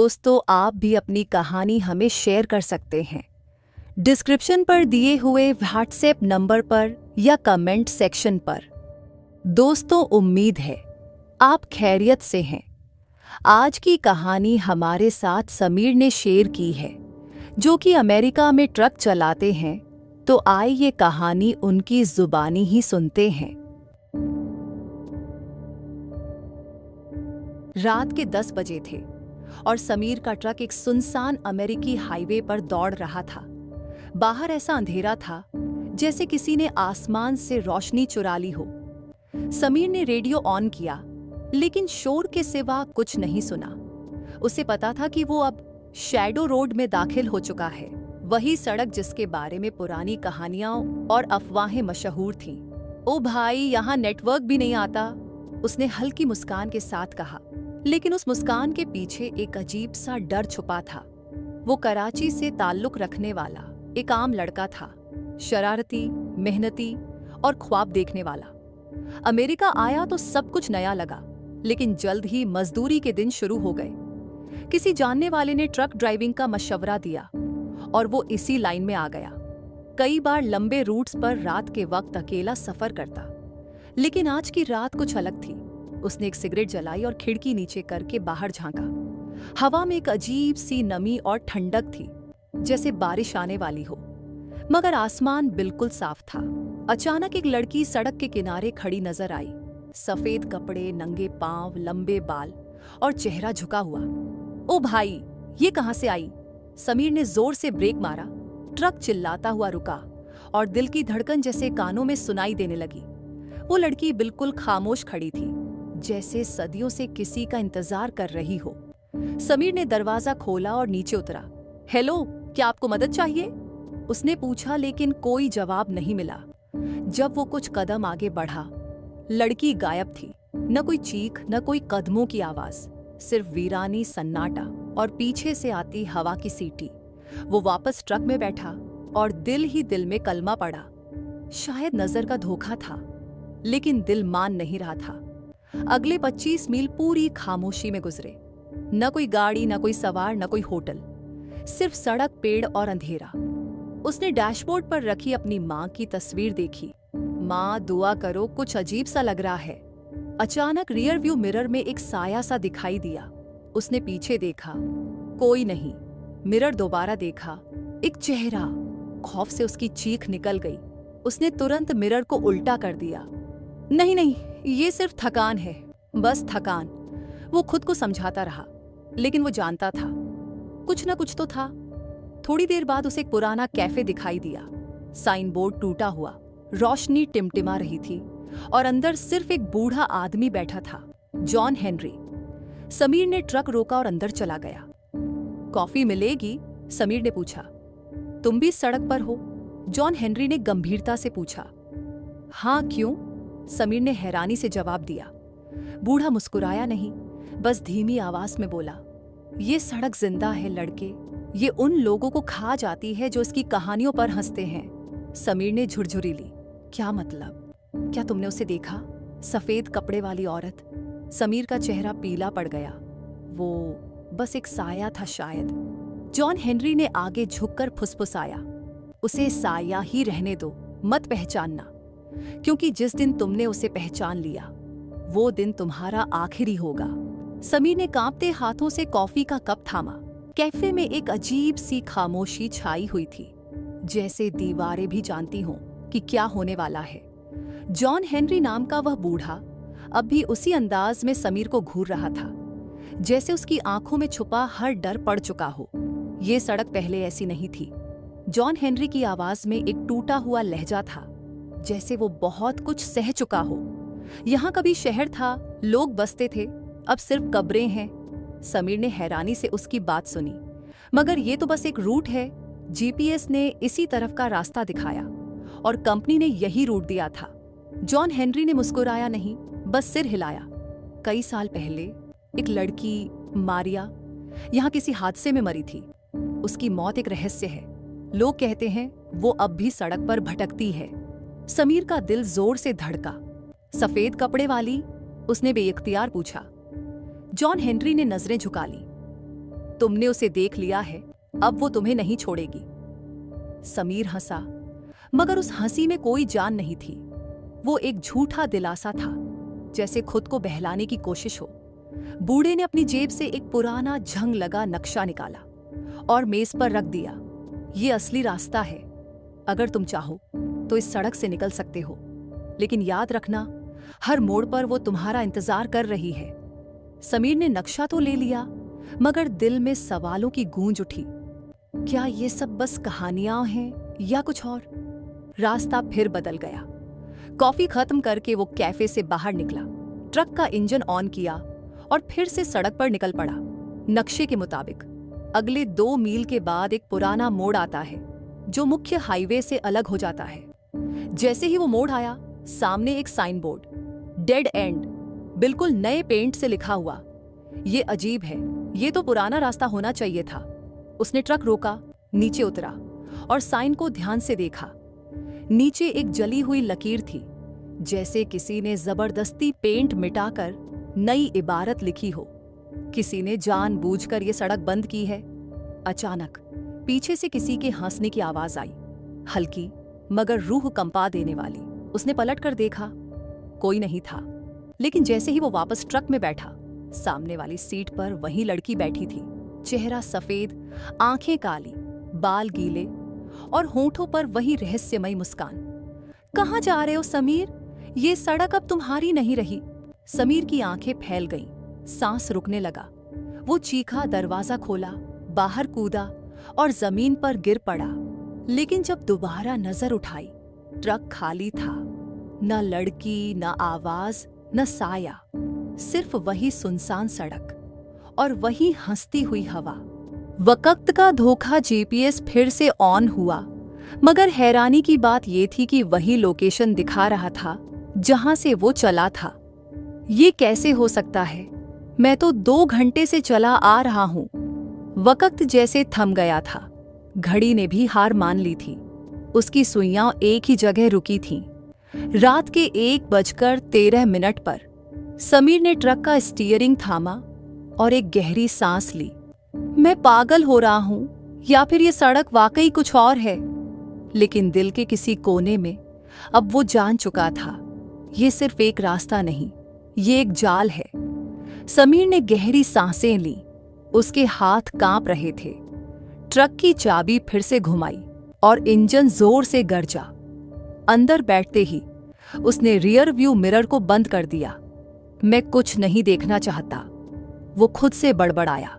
दोस्तों, आप भी अपनी कहानी हमें शेयर कर सकते हैं डिस्क्रिप्शन पर दिए हुए व्हाट्सएप नंबर पर या कमेंट सेक्शन पर। दोस्तों, उम्मीद है आप खैरियत से हैं। आज की कहानी हमारे साथ समीर ने शेयर की है, जो कि अमेरिका में ट्रक चलाते हैं। तो आइए ये कहानी उनकी जुबानी ही सुनते हैं। रात के 10 बजे थे और समीर का ट्रक एक सुनसान अमेरिकी हाईवे पर दौड़ रहा था। बाहर ऐसा अंधेरा था जैसे किसी ने आसमान से रोशनी चुरा ली हो। समीर ने रेडियो ऑन किया, लेकिन शोर के सिवा कुछ नहीं सुना। उसे पता था कि वो अब शैडो रोड में दाखिल हो चुका है, वही सड़क जिसके बारे में पुरानी कहानियां और अफवाहें मशहूर थीं। ओ भाई, यहाँ नेटवर्क भी नहीं आता, उसने हल्की मुस्कान के साथ कहा। लेकिन उस मुस्कान के पीछे एक अजीब सा डर छुपा था। वो कराची से ताल्लुक रखने वाला एक आम लड़का था, शरारती, मेहनती और ख्वाब देखने वाला। अमेरिका आया तो सब कुछ नया लगा, लेकिन जल्द ही मजदूरी के दिन शुरू हो गए। किसी जानने वाले ने ट्रक ड्राइविंग का मशवरा दिया और वो इसी लाइन में आ गया। कई बार लंबे रूट्स पर रात के वक्त अकेला सफर करता, लेकिन आज की रात कुछ अलग थी। उसने एक सिगरेट जलाई और खिड़की नीचे करके बाहर झांका। हवा में एक अजीब सी नमी और ठंडक थी, जैसे बारिश आने वाली हो, मगर आसमान बिल्कुल साफ था। अचानक एक लड़की सड़क के किनारे खड़ी नजर आई। सफेद कपड़े, नंगे पांव, लंबे बाल और चेहरा झुका हुआ। ओ भाई, ये कहां से आई? समीर ने जोर से ब्रेक मारा। ट्रक चिल्लाता हुआ रुका और दिल की धड़कन जैसे कानों में सुनाई देने लगी। वो लड़की बिल्कुल खामोश खड़ी थी, जैसे सदियों से किसी का इंतजार कर रही हो। समीर ने दरवाजा खोला और नीचे उतरा। हेलो, क्या आपको मदद चाहिए? उसने पूछा, लेकिन कोई जवाब नहीं मिला। जब वो कुछ कदम आगे बढ़ा, लड़की गायब थी। न कोई चीख, न कोई कदमों की आवाज, सिर्फ वीरानी सन्नाटा और पीछे से आती हवा की सीटी। वो वापस ट्रक में बैठा और दिल ही दिल में कलमा पड़ा। शायद नजर का धोखा था, लेकिन दिल मान नहीं रहा था। अगले 25 मील पूरी खामोशी में गुजरे। न कोई गाड़ी, न कोई सवार, न कोई होटल, सिर्फ सड़क, पेड़ और अंधेरा। उसने डैशबोर्ड पर रखी अपनी माँ की तस्वीर देखी। माँ, दुआ करो, कुछ अजीब सा लग रहा है। अचानक रियर व्यू मिरर में एक साया सा दिखाई दिया। उसने पीछे देखा, कोई नहीं। मिरर दोबारा देखा, एक चेहरा। खौफ से उसकी चीख निकल गई। उसने तुरंत मिरर को उल्टा कर दिया। नहीं नहीं, ये सिर्फ थकान है, बस थकान। वो खुद को समझाता रहा, लेकिन वो जानता था कुछ ना कुछ तो था। थोड़ी देर बाद उसे एक पुराना कैफे दिखाई दिया। साइन बोर्ड टूटा हुआ, रोशनी टिमटिमा रही थी और अंदर सिर्फ एक बूढ़ा आदमी बैठा था, जॉन हेनरी। समीर ने ट्रक रोका और अंदर चला गया। कॉफी मिलेगी? समीर ने पूछा। तुम भी सड़क पर हो? जॉन हेनरी ने गंभीरता से पूछा। हाँ, क्यों? समीर ने हैरानी से जवाब दिया। बूढ़ा मुस्कुराया नहीं, बस धीमी आवाज में बोला, ये सड़क जिंदा है लड़के। ये उन लोगों को खा जाती है जो इसकी कहानियों पर हंसते हैं। समीर ने झुरझुरी ली। क्या मतलब? क्या तुमने उसे देखा? सफेद कपड़े वाली औरत। समीर का चेहरा पीला पड़ गया। वो बस एक साया था शायद। जॉन हेनरी ने आगे झुककर फुसफुसाया, उसे साया ही रहने दो, मत पहचानना, क्योंकि जिस दिन तुमने उसे पहचान लिया, वो दिन तुम्हारा आखिरी होगा। समीर ने कांपते हाथों से कॉफी का कप थामा। कैफे में एक अजीब सी खामोशी छाई हुई थी, जैसे दीवारें भी जानती हों कि क्या होने वाला है। जॉन हेनरी नाम का वह बूढ़ा अब भी उसी अंदाज में समीर को घूर रहा था, जैसे उसकी आंखों में छुपा हर डर पड़ चुका हो। ये सड़क पहले ऐसी नहीं थी। जॉन हेनरी की आवाज में एक टूटा हुआ लहजा था, जैसे वो बहुत कुछ सह चुका हो। यहाँ कभी शहर था, लोग बसते थे, अब सिर्फ कब्रें हैं। समीर ने हैरानी से उसकी बात सुनी। मगर ये तो बस एक रूट है। जीपीएस ने इसी तरफ का रास्ता दिखाया और कंपनी ने यही रूट दिया था। जॉन हेनरी ने मुस्कुराया नहीं, बस सिर हिलाया। कई साल पहले एक लड़की, मारिया, यहाँ किसी हादसे में मरी थी। उसकी मौत एक रहस्य है। लोग कहते हैं वो अब भी सड़क पर भटकती है। समीर का दिल जोर से धड़का। सफेद कपड़े वाली? उसने बेइख्तियार पूछा। जॉन हेनरी ने नजरें झुका ली। तुमने उसे देख लिया है, अब वो तुम्हें नहीं छोड़ेगी। समीर हंसा, मगर उस हंसी में कोई जान नहीं थी। वो एक झूठा दिलासा था, जैसे खुद को बहलाने की कोशिश हो। बूढ़े ने अपनी जेब से एक पुराना झंग लगा नक्शा निकाला और मेज पर रख दिया। ये असली रास्ता है, अगर तुम चाहो तो इस सड़क से निकल सकते हो, लेकिन याद रखना, हर मोड़ पर वो तुम्हारा इंतजार कर रही है। समीर ने नक्शा तो ले लिया, मगर दिल में सवालों की गूंज उठी। क्या ये सब बस कहानियां हैं या कुछ और? रास्ता फिर बदल गया। कॉफी खत्म करके वो कैफे से बाहर निकला, ट्रक का इंजन ऑन किया और फिर से सड़क पर निकल पड़ा। नक्शे के मुताबिक अगले 2 मील के बाद एक पुराना मोड़ आता है, जो मुख्य हाईवे से अलग हो जाता है। जैसे ही वो मोड़ आया, सामने एक साइन बोर्ड, डेड एंड, बिल्कुल नए पेंट से लिखा हुआ। ये अजीब है, ये तो पुराना रास्ता होना चाहिए था। उसने ट्रक रोका, नीचे उतरा और साइन को ध्यान से देखा। नीचे एक जली हुई लकीर थी, जैसे किसी ने जबरदस्ती पेंट मिटाकर नई इबारत लिखी हो। किसी ने जानबूझकर ये सड़क बंद की है। अचानक पीछे से किसी के हंसने की आवाज आई, हल्की मगर रूह कंपा देने वाली। उसने पलट कर देखा, कोई नहीं था। लेकिन जैसे ही वो वापस ट्रक में बैठा, सामने वाली सीट पर वही लड़की बैठी थी। चेहरा सफेद, आंखें काली, बाल गीले और होंठों पर वही रहस्यमयी मुस्कान। कहाँ जा रहे हो समीर? ये सड़क अब तुम्हारी नहीं रही। समीर की आंखें फैल गईं, सांस रुकने लगा। वो चीखा, दरवाजा खोला, बाहर कूदा और जमीन पर गिर पड़ा। लेकिन जब दोबारा नजर उठाई, ट्रक खाली था। न लड़की, न आवाज, न साया, सिर्फ वही सुनसान सड़क और वही हंसती हुई हवा। वक्त का धोखा। जीपीएस फिर से ऑन हुआ, मगर हैरानी की बात यह थी कि वही लोकेशन दिखा रहा था जहां से वो चला था। ये कैसे हो सकता है? मैं तो 2 घंटे से चला आ रहा हूं। वक्त जैसे थम गया था। घड़ी ने भी हार मान ली थी। उसकी सुइयां एक ही जगह रुकी थीं। रात के 1:13 पर समीर ने ट्रक का स्टीयरिंग थामा और एक गहरी सांस ली। मैं पागल हो रहा हूं या फिर ये सड़क वाकई कुछ और है? लेकिन दिल के किसी कोने में अब वो जान चुका था, ये सिर्फ एक रास्ता नहीं, ये एक जाल है। समीर ने गहरी सांसें ली। उसके हाथ कांप रहे थे। ट्रक की चाबी फिर से घुमाई और इंजन जोर से गरजा। अंदर बैठते ही उसने रियर व्यू मिरर को बंद कर दिया। मैं कुछ नहीं देखना चाहता, वो खुद से बड़बड़ाया।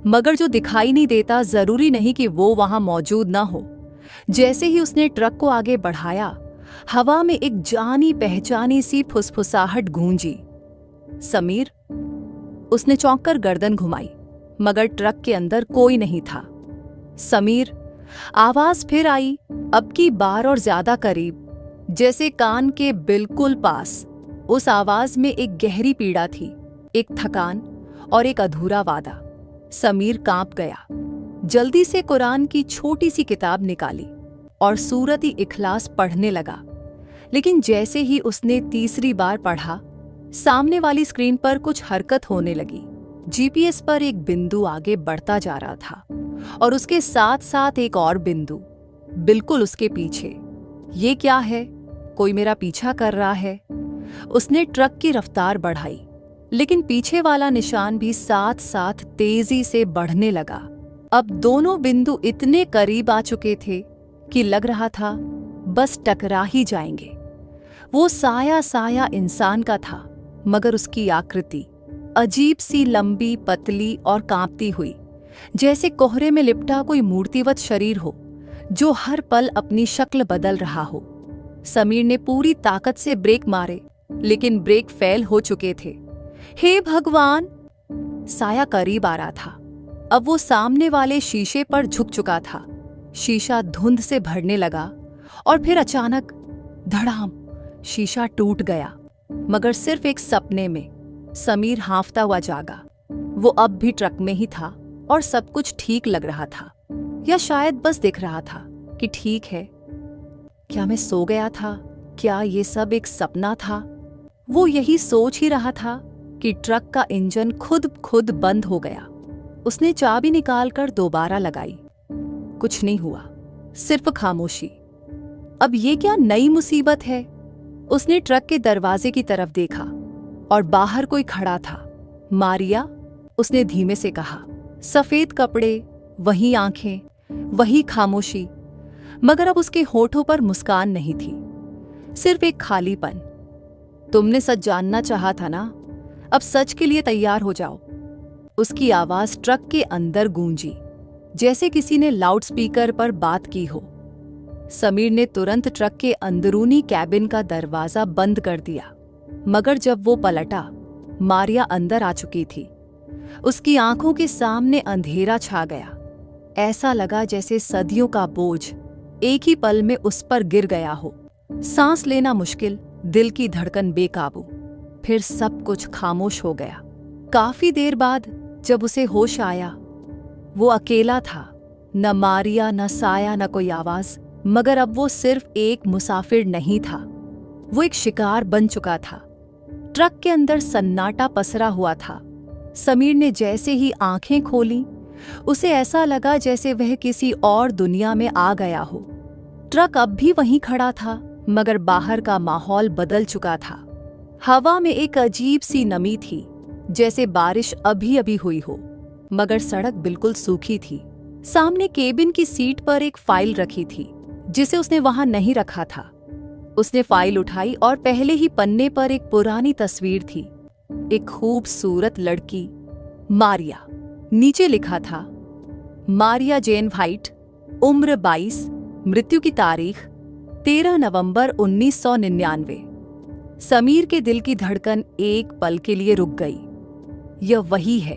मगर जो दिखाई नहीं देता, जरूरी नहीं कि वो वहां मौजूद ना हो। जैसे ही उसने ट्रक को आगे बढ़ाया, हवा में एक जानी पहचानी सी फुसफुसाहट गूंजी। समीर? उसने चौंक कर गर्दन घुमाई, मगर ट्रक के अंदर कोई नहीं था। समीर? आवाज फिर आई, अब की बार और ज्यादा करीब, जैसे कान के बिल्कुल पास। उस आवाज में एक गहरी पीड़ा थी, एक थकान और एक अधूरा वादा। समीर कांप गया। जल्दी से कुरान की छोटी सी किताब निकाली और सूरत ई इखलास पढ़ने लगा। लेकिन जैसे ही उसने तीसरी बार पढ़ा, सामने वाली स्क्रीन पर कुछ हरकत होने लगी। जीपीएस पर एक बिंदु आगे बढ़ता जा रहा था और उसके साथ साथ एक और बिंदु बिल्कुल उसके पीछे। ये क्या है? कोई मेरा पीछा कर रहा है? उसने ट्रक की रफ्तार बढ़ाई, लेकिन पीछे वाला निशान भी साथ साथ तेजी से बढ़ने लगा। अब दोनों बिंदु इतने करीब आ चुके थे कि लग रहा था बस टकरा ही जाएंगे। वो साया साया इंसान का था, मगर उसकी आकृति अजीब सी लंबी, पतली और कांपती हुई, जैसे कोहरे में लिपटा कोई मूर्तिवत शरीर हो जो हर पल अपनी शक्ल बदल रहा हो। समीर ने पूरी ताकत से ब्रेक मारे, लेकिन ब्रेक फेल हो चुके थे। हे भगवान! साया करीब आ रहा था। अब वो सामने वाले शीशे पर झुक चुका था। शीशा धुंध से भरने लगा और फिर अचानक धड़ाम, शीशा टूट गया, मगर सिर्फ एक सपने में। समीर हांफता हुआ जागा। वो अब भी ट्रक में ही था और सब कुछ ठीक लग रहा था, या शायद बस दिख रहा था कि ठीक है। क्या मैं सो गया था? क्या ये सब एक सपना था? वो यही सोच ही रहा था कि ट्रक का इंजन खुद बंद हो गया उसने चाबी निकालकर दोबारा लगाई। कुछ नहीं हुआ, सिर्फ खामोशी। अब ये क्या नई मुसीबत है? उसने ट्रक के दरवाजे की तरफ देखा और बाहर कोई खड़ा था। मारिया, उसने धीमे से कहा। सफेद कपड़े, वही आंखें, वही खामोशी, मगर अब उसके होठों पर मुस्कान नहीं थी, सिर्फ एक खालीपन। तुमने सच जानना चाहा था ना? अब सच के लिए तैयार हो जाओ। उसकी आवाज ट्रक के अंदर गूंजी, जैसे किसी ने लाउडस्पीकर पर बात की हो। समीर ने तुरंत ट्रक के अंदरूनी कैबिन का दरवाजा बंद कर दिया, मगर जब वो पलटा, मारिया अंदर आ चुकी थी। उसकी आंखों के सामने अंधेरा छा गया। ऐसा लगा जैसे सदियों का बोझ एक ही पल में उस पर गिर गया हो। सांस लेना मुश्किल, दिल की धड़कन बेकाबू। फिर सब कुछ खामोश हो गया। काफी देर बाद जब उसे होश आया, वो अकेला था। न मारिया, न साया, न कोई आवाज। मगर अब वो सिर्फ एक मुसाफिर नहीं था, वो एक शिकार बन चुका था। ट्रक के अंदर सन्नाटा पसरा हुआ था। समीर ने जैसे ही आंखें खोली, उसे ऐसा लगा जैसे वह किसी और दुनिया में आ गया हो। ट्रक अब भी वहीं खड़ा था, मगर बाहर का माहौल बदल चुका था। हवा में एक अजीब सी नमी थी, जैसे बारिश अभी अभी हुई हो, मगर सड़क बिल्कुल सूखी थी। सामने केबिन की सीट पर एक फाइल रखी थी, जिसे उसने वहां नहीं रखा था। उसने फाइल उठाई और पहले ही पन्ने पर एक पुरानी तस्वीर थी। एक खूबसूरत लड़की, मारिया। नीचे लिखा था, मारिया जेन व्हाइट, उम्र 22, मृत्यु की तारीख 13 नवंबर 1999। समीर के दिल की धड़कन एक पल के लिए रुक गई। यह वही है,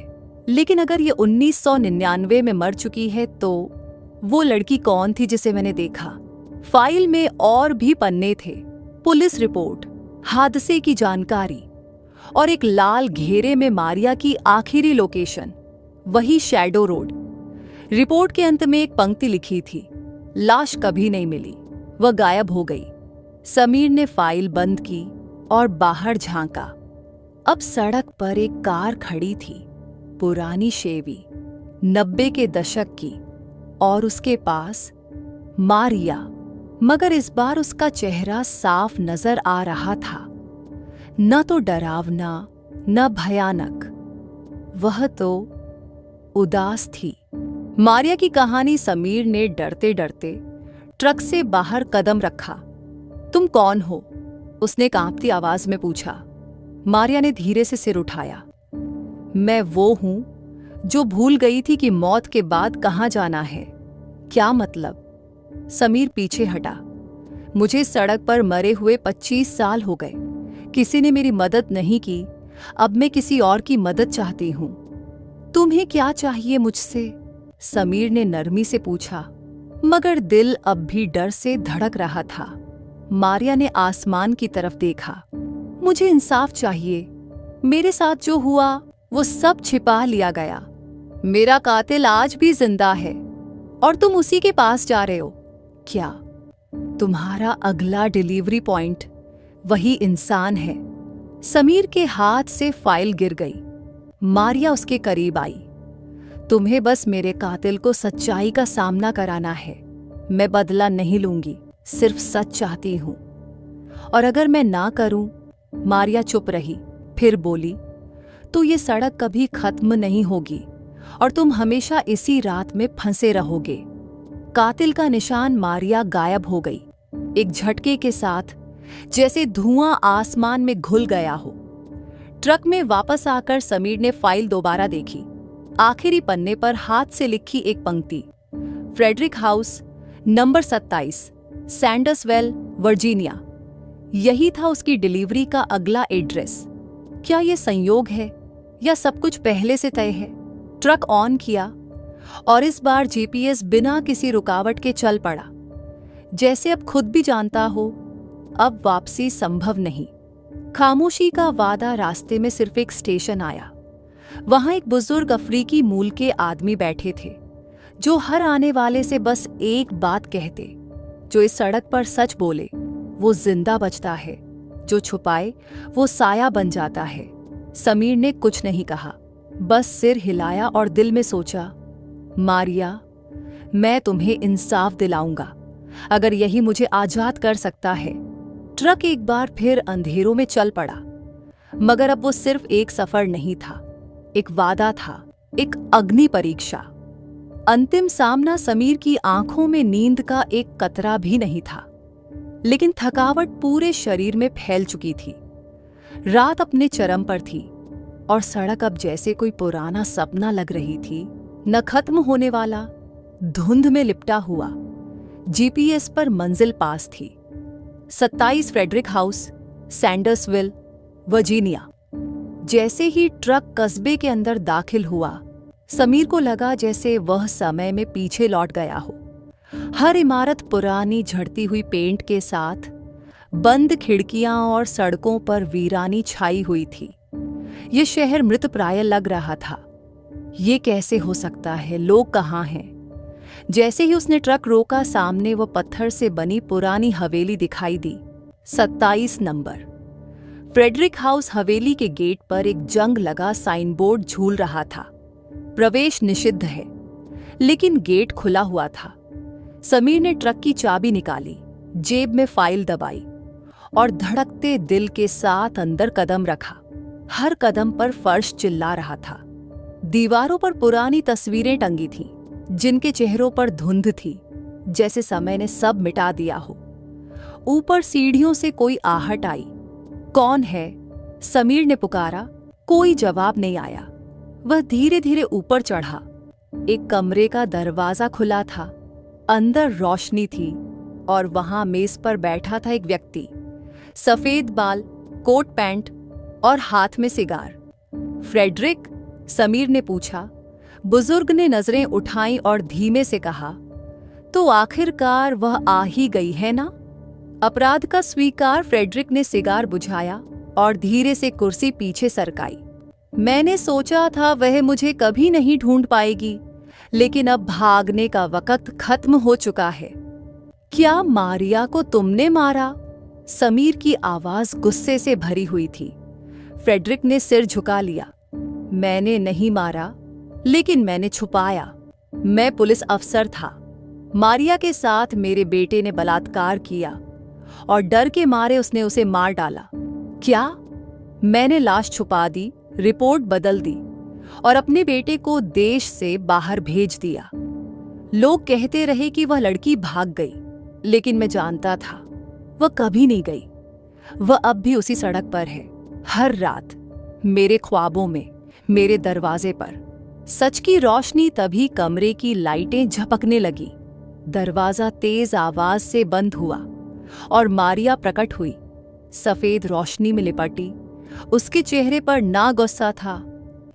लेकिन अगर ये 1999 में मर चुकी है तो वो लड़की कौन थी जिसे मैंने देखा? फाइल में और भी पन्ने थे। पुलिस रिपोर्ट, हादसे की जानकारी और एक लाल घेरे में मारिया की आखिरी लोकेशन, वही शैडो रोड। रिपोर्ट के अंत में एक पंक्ति लिखी थी, लाश कभी नहीं मिली, वह गायब हो गई। समीर ने फाइल बंद की और बाहर झांका। अब सड़क पर एक कार खड़ी थी, पुरानी शेवी, 90 के दशक की, और उसके पास मारिया, मगर इस बार उसका चेहरा साफ नजर आ रहा था। न तो डरावना, न भयानक, वह तो उदास थी। मारिया की कहानी समीर ने डरते डरते ट्रक से बाहर कदम रखा। तुम कौन हो? उसने कांपती आवाज में पूछा। मारिया ने धीरे से सिर उठाया। मैं वो हूं जो भूल गई थी कि मौत के बाद कहां जाना है। क्या मतलब? समीर पीछे हटा। मुझे सड़क पर मरे हुए 25 साल हो गए। किसी ने मेरी मदद नहीं की, अब मैं किसी और की मदद चाहती हूं। तुम्हें क्या चाहिए मुझसे? समीर ने नरमी से पूछा, मगर दिल अब भी डर से धड़क रहा था। मारिया ने आसमान की तरफ देखा। मुझे इंसाफ चाहिए। मेरे साथ जो हुआ वो सब छिपा लिया गया। मेरा कातिल आज भी जिंदा है और तुम उसी के पास जा रहे हो। क्या तुम्हारा अगला डिलीवरी पॉइंट वही इंसान है? समीर के हाथ से फाइल गिर गई। मारिया उसके करीब आई। तुम्हें बस मेरे कातिल को सच्चाई का सामना कराना है। मैं बदला नहीं लूंगी, सिर्फ सच चाहती हूं। और अगर मैं ना करूं? मारिया चुप रही, फिर बोली, तो ये सड़क कभी खत्म नहीं होगी और तुम हमेशा इसी रात में फंसे रहोगे। कातिल का निशान मारिया गायब हो गई, एक झटके के साथ, जैसे धुआं आसमान में घुल गया हो। ट्रक में वापस आकर समीर ने फाइल दोबारा देखी। आखिरी पन्ने पर हाथ से लिखी एक पंक्ति, फ्रेडरिक हाउस, नंबर 27, सैंडर्सवेल, वर्जीनिया। यही था उसकी डिलीवरी का अगला एड्रेस। क्या यह संयोग है या सब कुछ पहले से तय है? ट्रक ऑन किया और इस बार जीपीएस बिना किसी रुकावट के चल पड़ा, जैसे अब खुद भी जानता हो अब वापसी संभव नहीं। खामोशी का वादा रास्ते में सिर्फ एक स्टेशन आया। वहां एक बुजुर्ग अफ्रीकी मूल के आदमी बैठे थे, जो हर आने वाले से बस एक बात कहते, जो इस सड़क पर सच बोले वो जिंदा बचता है, जो छुपाए वो साया बन जाता है। समीर ने कुछ नहीं कहा, बस सिर हिलाया और दिल में सोचा, मारिया, मैं तुम्हें इंसाफ दिलाऊंगा अगर यही मुझे आजाद कर सकता है। ट्रक एक बार फिर अंधेरों में चल पड़ा, मगर अब वो सिर्फ एक सफर नहीं था, एक वादा था, एक अग्नि परीक्षा। अंतिम सामना समीर की आंखों में नींद का एक कतरा भी नहीं था, लेकिन थकावट पूरे शरीर में फैल चुकी थी। रात अपने चरम पर थी और सड़क अब जैसे कोई पुराना सपना लग रही थी, न खत्म होने वाला, धुंध में लिपटा हुआ। जीपीएस पर मंजिल पास थी, 27 फ्रेडरिक हाउस, सैंडर्सविल, वर्जीनिया। जैसे ही ट्रक कस्बे के अंदर दाखिल हुआ, समीर को लगा जैसे वह समय में पीछे लौट गया हो। हर इमारत पुरानी झड़ती हुई पेंट के साथ, बंद खिड़कियां और सड़कों पर वीरानी छाई हुई थी। ये शहर मृतप्राय लग रहा था। ये कैसे हो सकता है? लोग कहाँ हैं? जैसे ही उसने ट्रक रोका, सामने वो पत्थर से बनी पुरानी हवेली दिखाई दी। 27 नंबर। फ्रेडरिक हाउस हवेली के गेट पर एक जंग लगा साइन बोर्ड झूल रहा था, प्रवेश निषिद्ध है। लेकिन गेट खुला हुआ था। समीर ने ट्रक की चाबी निकाली, जेब में फाइल दबाई और धड़कते दिल के साथ अंदर कदम रखा। हर कदम पर फर्श चिल्ला रहा था। दीवारों पर पुरानी तस्वीरें टंगी थीं, जिनके चेहरों पर धुंध थी, जैसे समय ने सब मिटा दिया हो। ऊपर सीढ़ियों से कोई आहट आई। कौन है? समीर ने पुकारा। कोई जवाब नहीं आया। वह धीरे धीरे ऊपर चढ़ा। एक कमरे का दरवाजा खुला था। अंदर रोशनी थी और वहां मेज पर बैठा था एक व्यक्ति, सफेद बाल, कोट पैंट और हाथ में सिगार। फ्रेडरिक? समीर ने पूछा। बुजुर्ग ने नजरें उठाईं और धीमे से कहा, तो आखिरकार वह आ ही गई है ना? अपराध का स्वीकार। फ्रेडरिक ने सिगार बुझाया और धीरे से कुर्सी पीछे सरकाई। मैंने सोचा था वह मुझे कभी नहीं ढूंढ पाएगी, लेकिन अब भागने का वक्त खत्म हो चुका है। क्या मारिया को तुमने मारा? समीर की आवाज गुस्से से भरी हुई थी। फ्रेडरिक ने सिर झुका लिया। मैंने नहीं मारा, लेकिन मैंने छुपाया। मैं पुलिस अफसर था। मारिया के साथ मेरे बेटे ने बलात्कार किया और डर के मारे उसने उसे मार डाला। क्या? मैंने लाश छुपा दी, रिपोर्ट बदल दी और अपने बेटे को देश से बाहर भेज दिया। लोग कहते रहे कि वह लड़की भाग गई, लेकिन मैं जानता था वह कभी नहीं गई। वह अब भी उसी सड़क पर है, हर रात, मेरे ख्वाबों में, मेरे दरवाजे पर। सच की रोशनी तभी कमरे की लाइटें झपकने लगी। दरवाजा तेज आवाज से बंद हुआ और मारिया प्रकट हुई, सफेद रोशनी में लिपटी। उसके चेहरे पर ना गुस्सा था,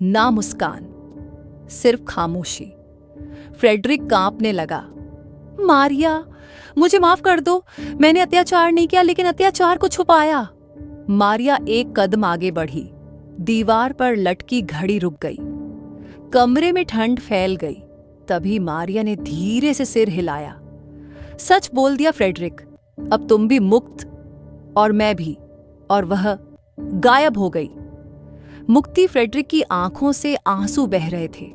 ना मुस्कान, सिर्फ खामोशी। फ्रेडरिक कांपने लगा। मारिया, मुझे माफ कर दो। मैंने अत्याचार नहीं किया, लेकिन अत्याचार को छुपाया। मारिया एक कदम आगे बढ़ी। दीवार पर लटकी घड़ी रुक गई। कमरे में ठंड फैल गई। तभी मारिया ने धीरे से सिर हिलाया। सच बोल दिया फ्रेडरिक, अब तुम भी मुक्त और मैं भी। और वह गायब हो गई। मुक्ति फ्रेडरिक की आंखों से आंसू बह रहे थे।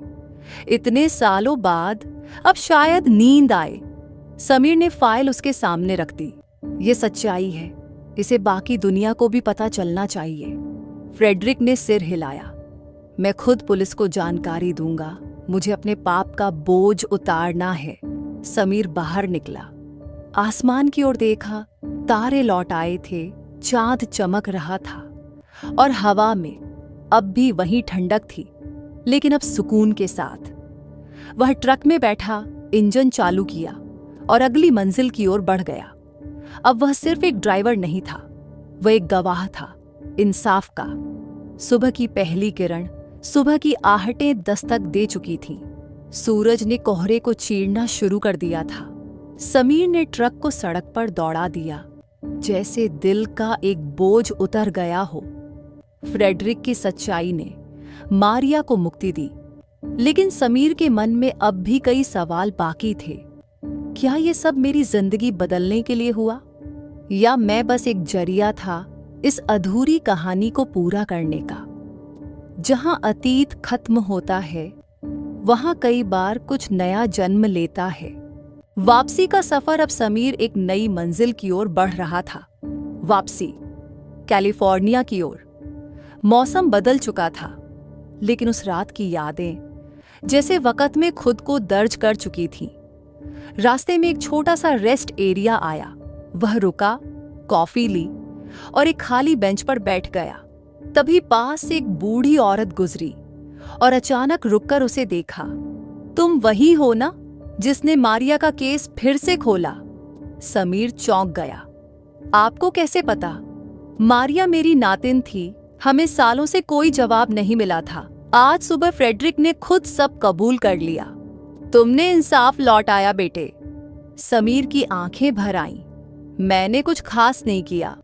इतने सालों बाद अब शायद नींद आए। समीर ने फाइल उसके सामने रख दी। ये सच्चाई है, इसे बाकी दुनिया को भी पता चलना चाहिए। फ्रेडरिक ने सिर हिलाया। मैं खुद पुलिस को जानकारी दूंगा। मुझे अपने पाप का बोझ उतारना है। समीर बाहर निकला, आसमान की ओर देखा। तारे लौट आए थे, चांद चमक रहा था और हवा में अब भी वही ठंडक थी, लेकिन अब सुकून के साथ। वह ट्रक में बैठा, इंजन चालू किया और अगली मंजिल की ओर बढ़ गया। अब वह सिर्फ एक ड्राइवर नहीं था, वह एक गवाह था, इंसाफ का। सुबह की पहली किरण, सुबह की आहटें दस्तक दे चुकी थीं। सूरज ने कोहरे को चीरना शुरू कर दिया था। समीर ने ट्रक को सड़क पर दौड़ा दिया, जैसे दिल का एक बोझ उतर गया हो। फ्रेडरिक की सच्चाई ने मारिया को मुक्ति दी, लेकिन समीर के मन में अब भी कई सवाल बाकी थे। क्या ये सब मेरी जिंदगी बदलने के लिए हुआ, या मैं बस एक जरिया था इस अधूरी कहानी को पूरा करने का? जहां अतीत खत्म होता है वहां कई बार कुछ नया जन्म लेता है। वापसी का सफर अब समीर एक नई मंजिल की ओर बढ़ रहा था। वापसी कैलिफोर्निया की ओर। मौसम बदल चुका था, लेकिन उस रात की यादें जैसे वक़्त में खुद को दर्ज कर चुकी थीं। रास्ते में एक छोटा सा रेस्ट एरिया आया। वह रुका, कॉफी ली और एक खाली बेंच पर बैठ गया। तभी पास से एक बूढ़ी औरत गुजरी और अचानक रुककर उसे देखा। तुम वही हो ना जिसने मारिया का केस फिर से खोला? समीर चौंक गया। आपको कैसे पता? मारिया मेरी नातिन थी। हमें सालों से कोई जवाब नहीं मिला था। आज सुबह फ्रेडरिक ने खुद सब कबूल कर लिया। तुमने इंसाफ लौटाया बेटे। समीर की आंखें भर आईं। मैंने कुछ खास नहीं किया,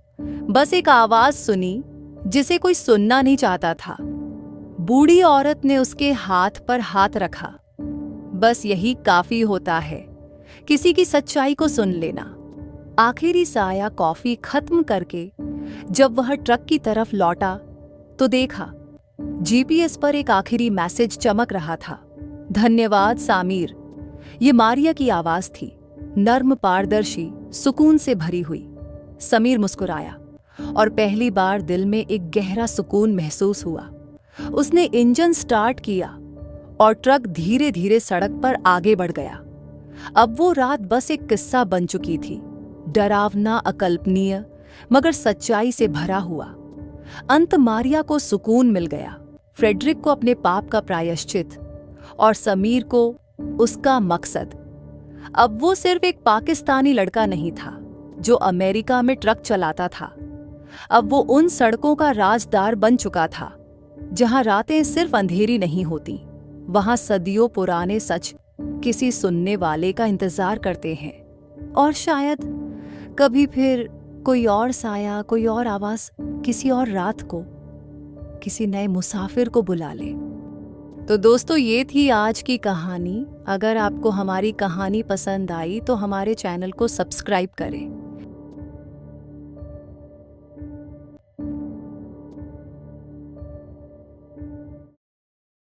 बस एक आवाज सुनी जिसे कोई सुनना नहीं चाहता था। बूढ़ी औरत ने उसके हाथ पर हाथ रखा। बस यही काफी होता है, किसी की सच्चाई को सुन लेना। आखिरी साया कॉफी खत्म करके जब वह ट्रक की तरफ लौटा तो देखा जीपीएस पर एक आखिरी मैसेज चमक रहा था। धन्यवाद सामीर। ये मारिया की आवाज थी, नर्म, पारदर्शी, सुकून से भरी हुई। समीर मुस्कुराया और पहली बार दिल में एक गहरा सुकून महसूस हुआ। उसने इंजन स्टार्ट किया और ट्रक धीरे धीरे सड़क पर आगे बढ़ गया। अब वो रात बस एक किस्सा बन चुकी थी, डरावना, अकल्पनीय, मगर सच्चाई से भरा हुआ। अंत मारिया को सुकून मिल गया, फ्रेडरिक को अपने पाप का प्रायश्चित और समीर को उसका मकसद। अब वो सिर्फ एक पाकिस्तानी लड़का नहीं था जो अमेरिका में ट्रक चलाता था। अब वो उन सड़कों का राजदार बन चुका था जहां रातें सिर्फ अंधेरी नहीं होती, वहां सदियों पुराने सच किसी सुनने वाले का इंतजार करते हैं। और शायद कभी फिर कोई और साया, कोई और आवाज किसी और रात को, किसी नए मुसाफिर को बुला ले। तो दोस्तों, ये थी आज की कहानी। अगर आपको हमारी कहानी पसंद आई तो हमारे चैनल को सब्सक्राइब करें।